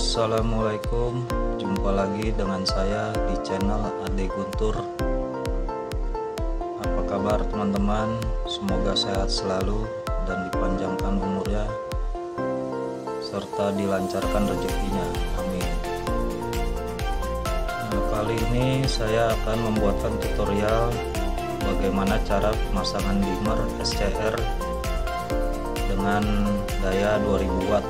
Assalamualaikum, jumpa lagi dengan saya di channel Ade Guntur. Apa kabar teman-teman? Semoga sehat selalu dan dipanjangkan umurnya serta dilancarkan rezekinya, amin. Nah, kali ini saya akan membuatkan tutorial bagaimana cara pemasangan dimmer SCR dengan daya 2000 watt.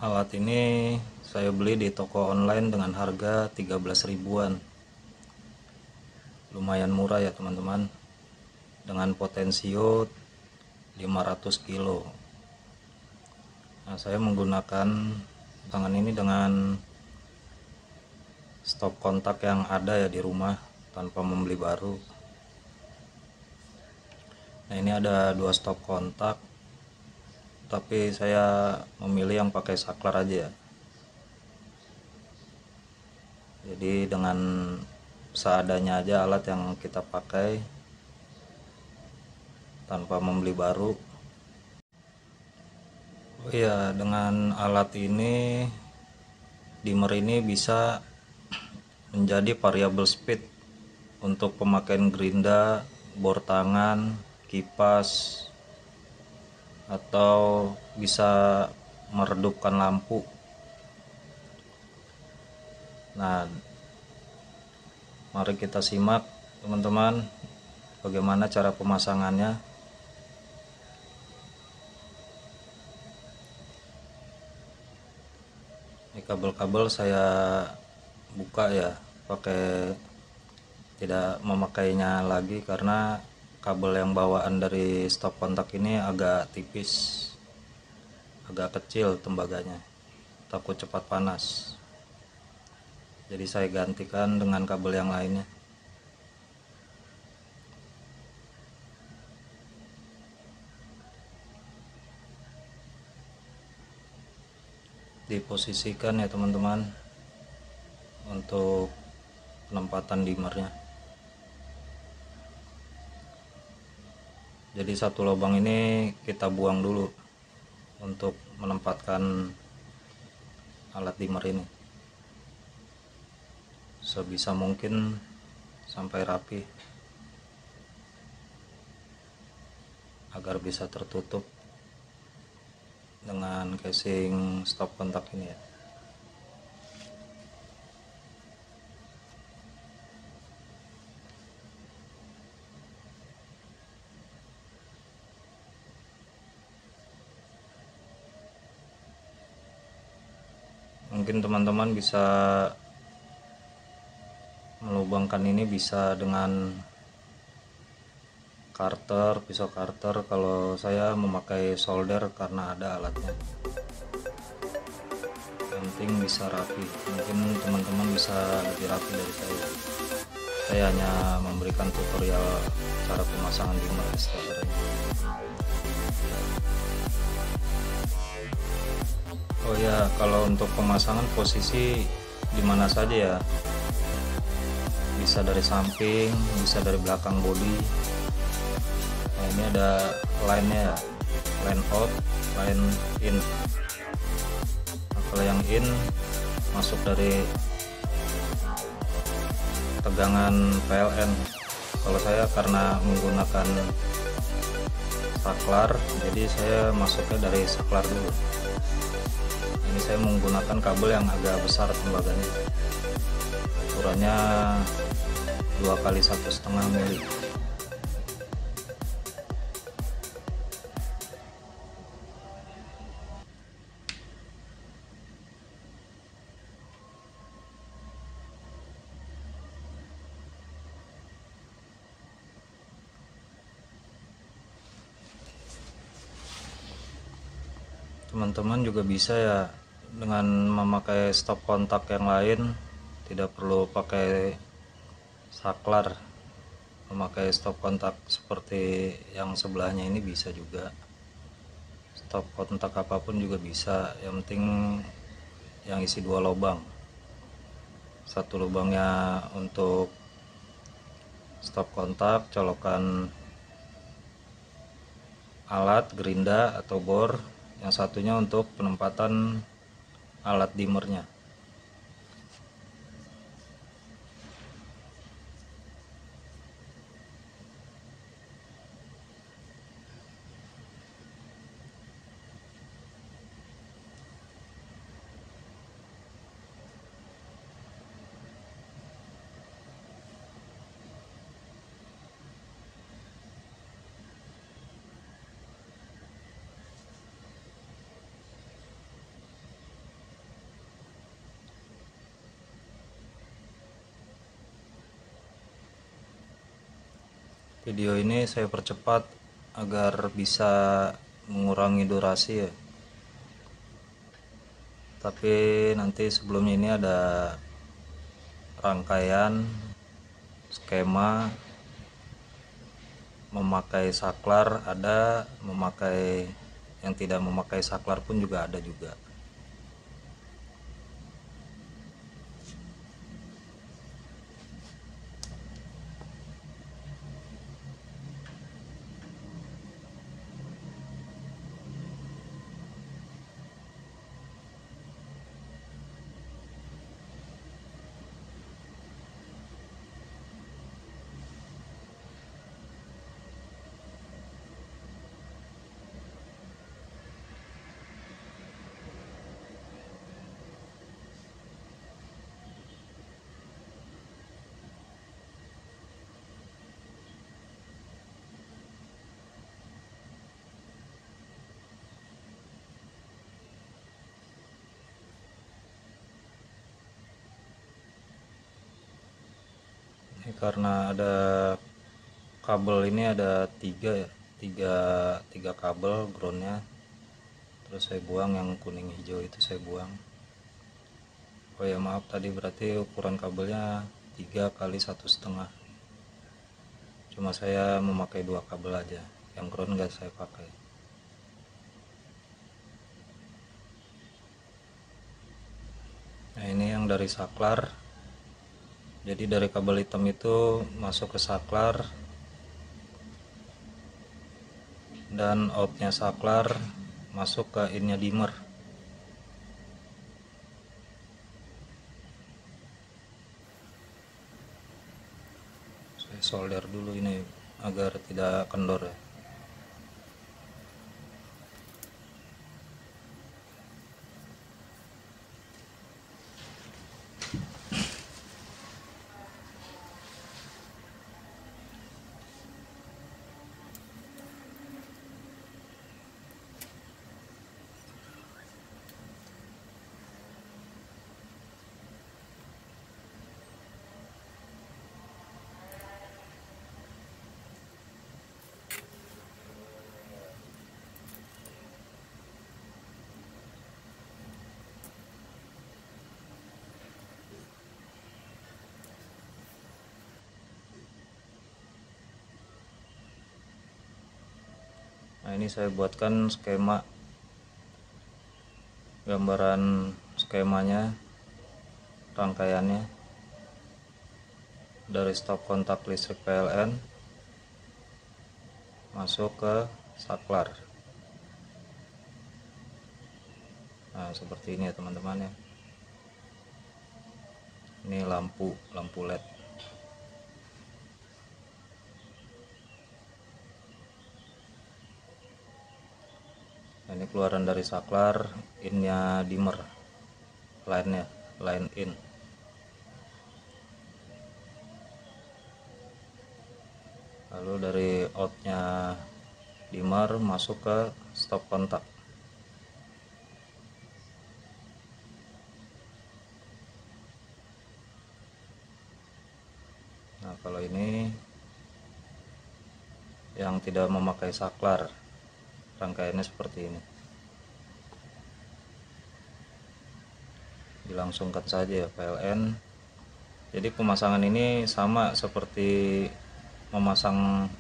Alat ini saya beli di toko online dengan harga 13 ribuan. Lumayan murah ya teman-teman. Dengan potensio 500 kilo. Nah, saya menggunakan tangan ini dengan stop kontak yang ada ya di rumah tanpa membeli baru. Nah, ini ada dua stop kontak, tapi saya memilih yang pakai saklar aja ya. Jadi dengan seadanya aja alat yang kita pakai tanpa membeli baru. Oh iya, dengan alat ini dimmer ini bisa menjadi variable speed untuk pemakaian gerinda, bor tangan, kipas, atau bisa meredupkan lampu. Nah, mari kita simak teman-teman bagaimana cara pemasangannya. Ini kabel-kabel saya buka ya, tidak memakainya lagi karena kabel yang bawaan dari stop kontak ini agak tipis, agak kecil tembaganya, takut cepat panas. Jadi saya gantikan dengan kabel yang lainnya. Diposisikan ya teman-teman untuk penempatan dimmernya. Jadi satu lubang ini kita buang dulu untuk menempatkan alat dimmer ini sebisa mungkin sampai rapi agar bisa tertutup dengan casing stop kontak ini ya. Mungkin teman-teman bisa melubangkan ini bisa dengan karter, pisau karter. Kalau saya memakai solder karena ada alatnya. Yang penting bisa rapi. Mungkin teman-teman bisa lebih rapi dari saya. Saya hanya memberikan tutorial cara pemasangan dimmer SCR ini. Oh ya, kalau untuk pemasangan posisi dimana saja ya, bisa dari samping, bisa dari belakang bodi. Nah, ini ada line-nya ya, line out, line in. Nah, kalau yang in masuk dari tegangan PLN. Kalau saya karena menggunakan saklar, jadi saya masuknya dari saklar dulu. Ini saya menggunakan kabel yang agak besar tembaganya, ukurannya 2 kali 1,5 mili. Teman-teman juga bisa ya dengan memakai stop kontak yang lain, tidak perlu pakai saklar. Memakai stop kontak seperti yang sebelahnya ini bisa juga. Stop kontak apapun juga bisa, yang penting yang isi 2 lubang. Satu lubangnya untuk stop kontak, colokan alat gerinda atau bor. yang satunya untuk penempatan alat dimmernya. Video ini saya percepat agar bisa mengurangi durasi ya. Tapi nanti sebelumnya ini ada rangkaian skema memakai saklar, ada memakai yang tidak memakai saklar pun juga ada juga. Ini karena ada kabel, ini ada tiga ya, tiga kabel groundnya, terus saya buang yang kuning hijau itu saya buang. Oh ya maaf, tadi berarti ukuran kabelnya 3 kali 1,5, cuma saya memakai 2 kabel aja, yang ground nggak saya pakai. Nah ini yang dari saklar, jadi dari kabel hitam itu masuk ke saklar, dan outnya saklar masuk ke innya dimmer. Saya solder dulu ini agar tidak kendor ya. Nah ini saya buatkan skema, gambaran skemanya, rangkaiannya dari stop kontak listrik PLN masuk ke saklar. Nah seperti ini ya teman-teman ya. Ini lampu LED. Nah, ini keluaran dari saklar, innya dimmer, line-nya, line in. Lalu dari outnya dimmer masuk ke stop kontak. Nah kalau ini yang tidak memakai saklar, rangkaiannya seperti ini. Dilangsungkan saja ya PLN. Jadi pemasangan ini sama seperti memasang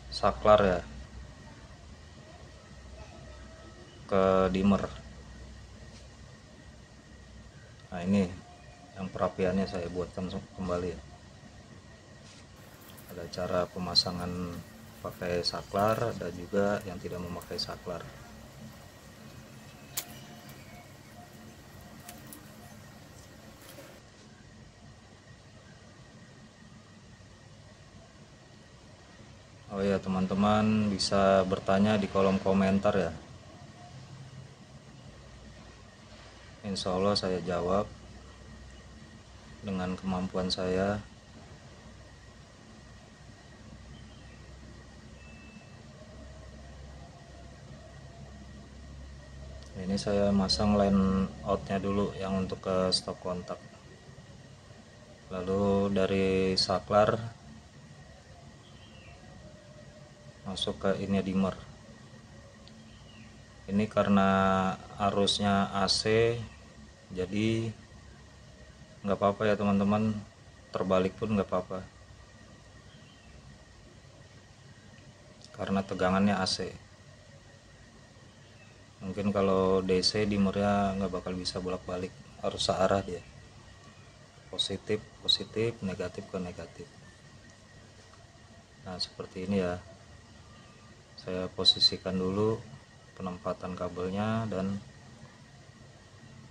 saklar ya ke dimmer. Nah ini yang perapiannya saya buatkan kembali ya. Ada cara pemasangan pakai saklar, ada juga yang tidak memakai saklar. Oh ya teman-teman, bisa bertanya di kolom komentar ya. Insya Allah saya jawab dengan kemampuan saya. Ini saya masang line outnya dulu yang untuk ke stop kontak. Lalu dari saklar masuk ke ini dimmer. Ini karena arusnya AC, jadi nggak apa-apa ya teman-teman, terbalik pun nggak apa-apa karena tegangannya AC. Mungkin kalau DC dimmernya nggak bakal bisa bolak-balik, harus searah dia, positif positif, negatif ke negatif. Nah seperti ini ya, saya posisikan dulu penempatan kabelnya dan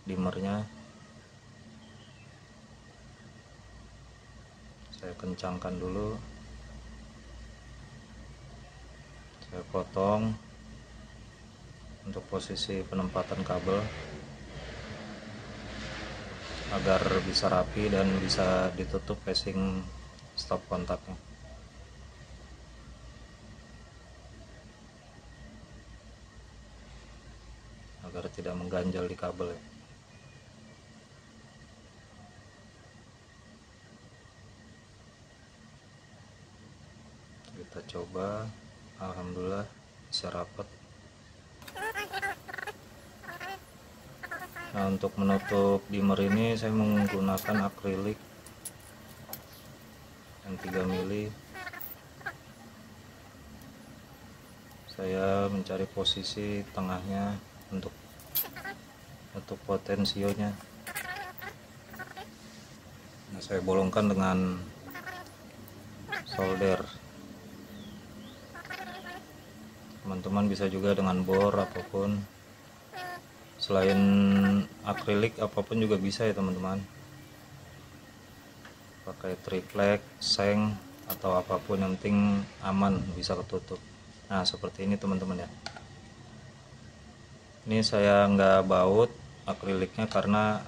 dimmernya. Saya kencangkan dulu, saya potong untuk posisi penempatan kabel agar bisa rapi dan bisa ditutup casing stop kontaknya. Agar tidak mengganjal di kabel ya. Kita coba, alhamdulillah bisa rapat. Nah untuk menutup dimmer ini saya menggunakan akrilik yang 3 mili. Saya mencari posisi tengahnya untuk potensionya. Nah, saya bolongkan dengan solder. Teman-teman bisa juga dengan bor apapun, selain akrilik apapun juga bisa ya teman-teman, pakai triplek, seng atau apapun, yang penting aman bisa ketutup. Nah seperti ini teman-teman ya. Ini saya nggak baut akriliknya karena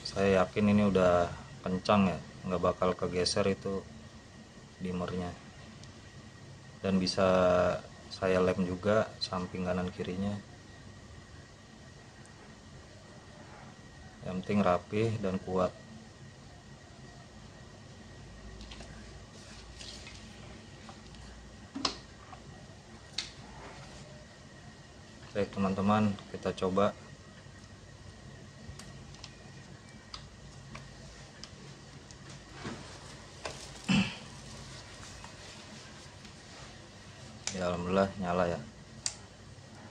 saya yakin ini udah kencang ya, nggak bakal kegeser itu dimmernya. Dan bisa saya lem juga samping kanan kirinya. Yang penting rapih dan kuat. Baik teman-teman, kita coba. Ya alhamdulillah nyala ya.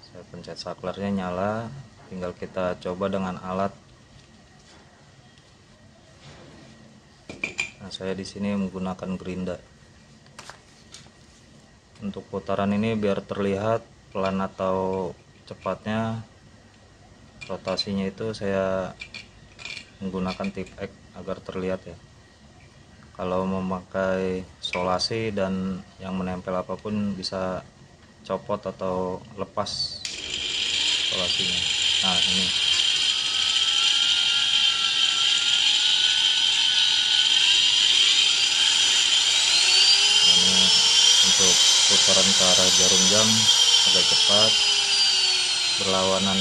Saya pencet saklarnya nyala, tinggal kita coba dengan alat. Nah, saya di sini menggunakan gerinda. Untuk putaran ini biar terlihat pelan atau cepatnya, rotasinya itu saya menggunakan tip X agar terlihat ya. Kalau memakai solasi dan yang menempel apapun bisa copot atau lepas solasinya. Nah ini. Nah, ini untuk putaran ke arah jarum jam agak cepat, berlawanan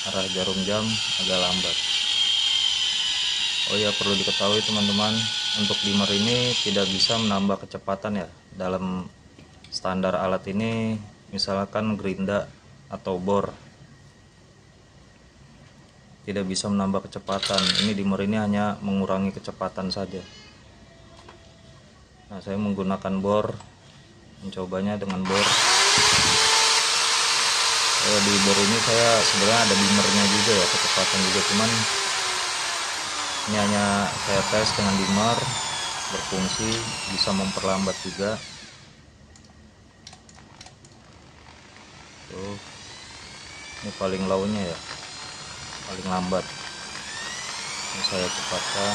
arah jarum jam agak lambat. Oh ya, perlu diketahui teman-teman, untuk dimmer ini tidak bisa menambah kecepatan ya. Dalam standar alat ini, misalkan gerinda atau bor, tidak bisa menambah kecepatan. Ini dimmer ini hanya mengurangi kecepatan saja. Nah, saya menggunakan bor, mencobanya dengan bor. Di bor ini saya sebenarnya ada dimmernya juga ya, kecepatan juga, cuman ini hanya saya tes dengan dimmer, berfungsi, bisa memperlambat juga. Tuh, ini paling low-nya ya, paling lambat. Ini saya cepatkan.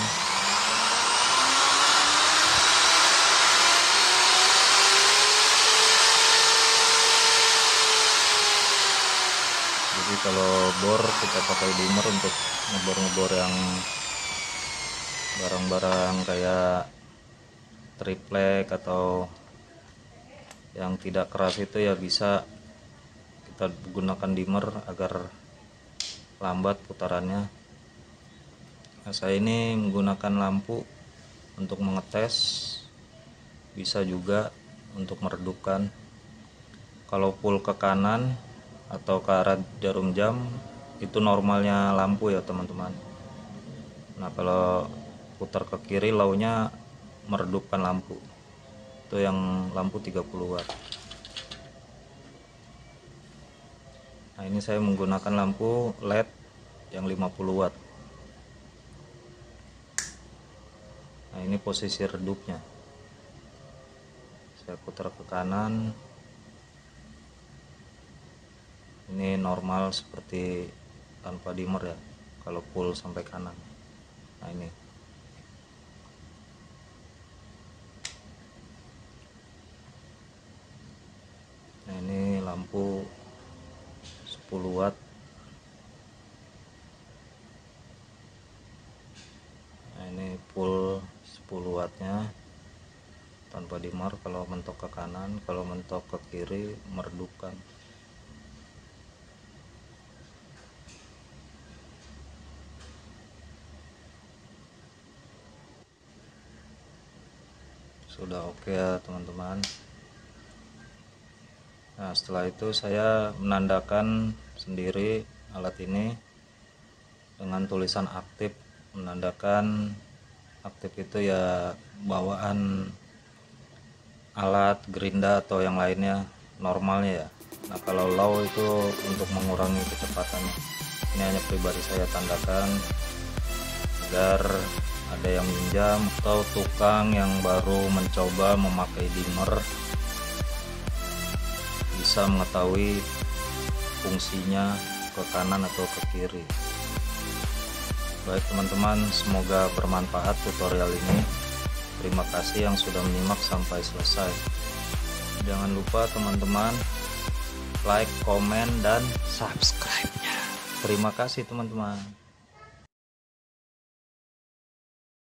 Jadi kalau bor kita pakai dimmer untuk ngebor-ngebor yang barang-barang kayak triplek atau yang tidak keras itu ya bisa kita gunakan dimmer agar lambat putarannya. Nah, saya ini menggunakan lampu untuk mengetes, bisa juga untuk meredupkan. Kalau full ke kanan atau ke arah jarum jam itu normalnya lampu ya teman-teman. Nah kalau putar ke kiri launya meredupkan lampu, itu yang lampu 30 watt. Nah ini saya menggunakan lampu LED yang 50 watt. Nah ini posisi redupnya, saya putar ke kanan, ini normal seperti tanpa dimmer ya kalau full sampai kanan. Nah ini lampu 10 watt. Nah ini full 10 wattnya tanpa dimmer kalau mentok ke kanan, kalau mentok ke kiri meredupkan. Sudah oke ya teman-teman. Nah setelah itu saya menandakan sendiri alat ini dengan tulisan aktif, menandakan aktif itu ya bawaan alat gerinda atau yang lainnya normalnya ya. Nah kalau low itu untuk mengurangi kecepatannya. Ini hanya pribadi saya tandakan agar ada yang minjam atau tukang yang baru mencoba memakai dimmer bisa mengetahui fungsinya ke kanan atau ke kiri. Baik teman-teman, semoga bermanfaat tutorial ini. Terima kasih yang sudah menyimak sampai selesai. Jangan lupa teman-teman like, komen, dan subscribe-nya. Terima kasih teman-teman.